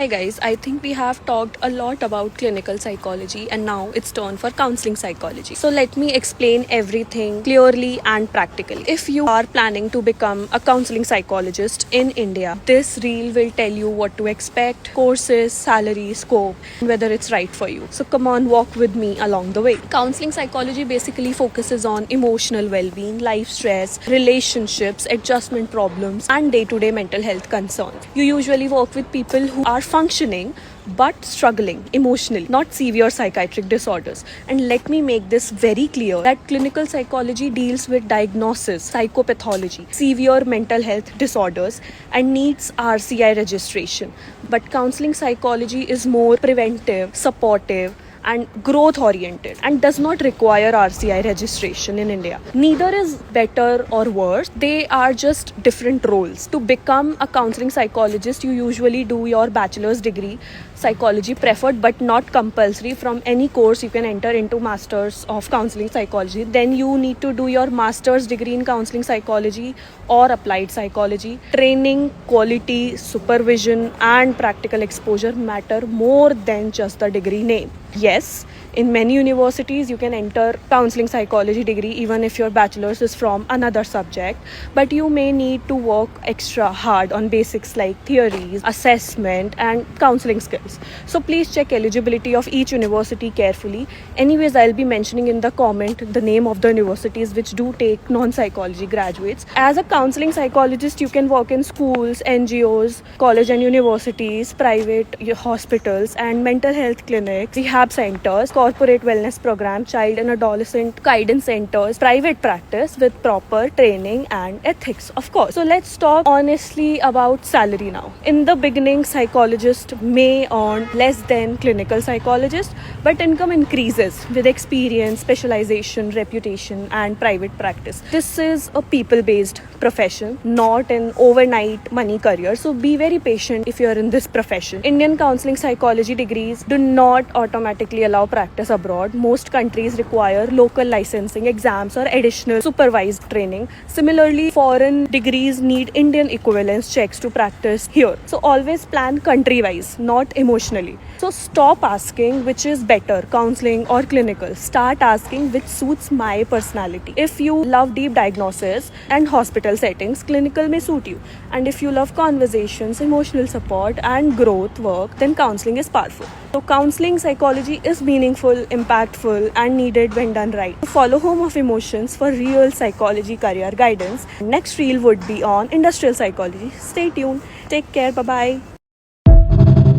Hi guys, I think we have talked a lot about clinical psychology and now it's turn for counseling psychology. So let me explain everything clearly and practically. If you are planning to become a counseling psychologist in India, this reel will tell you what to expect, courses, salary, scope, and whether it's right for you. So come on, walk with me along the way. Counseling psychology basically focuses on emotional well-being, life stress, relationships, adjustment problems, and day-to-day mental health concerns. You usually work with people who are functioning but struggling emotionally, not severe psychiatric disorders. And let me make this very clear that clinical psychology deals with diagnosis, psychopathology, severe mental health disorders, and needs RCI registration. But counseling psychology is more preventive, supportive, and growth oriented and does not require RCI registration in India. Neither is better or worse, they are just different roles. To become a counseling psychologist, you usually do your bachelor's degree, psychology preferred but not compulsory. From any course you can enter into masters of counseling psychology. Then you need to do your master's degree in counseling psychology or applied psychology. Training, quality, supervision, and practical exposure matter more than just the degree name. Yes, in many universities you can enter counseling psychology degree even if your bachelor's is from another subject, but you may need to work extra hard on basics like theories, assessment, and counseling skills. So please check eligibility of each university carefully. Anyways, I'll be mentioning in the comment the name of the universities which do take non-psychology graduates. As a counseling psychologist, you can work in schools, NGOs, college and universities, private hospitals, and mental health clinics, rehab centers, corporate wellness program, child and adolescent guidance centers, private practice with proper training and ethics, of course. So let's talk honestly about salary now. In the beginning, psychologists may earn less than clinical psychologists, but income increases with experience, specialization, reputation, and private practice. This is a people-based profession, not an overnight money career. So be very patient if you're in this profession. Indian counseling psychology degrees do not automatically allow practice abroad. Most countries require local licensing exams or additional supervised training. Similarly, foreign degrees need Indian equivalence checks to practice here. So always plan country-wise, not emotionally. So stop asking which is better, counseling or clinical. Start asking which suits my personality. If you love deep diagnosis and hospital settings, clinical may suit you. And if you love conversations, emotional support, and growth work, then counseling is powerful. So counseling psychology is meaningful, impactful, and needed when done right. Follow Home of Emotions for real psychology career guidance. Next reel would be on industrial psychology. Stay tuned. Take care. Bye-bye.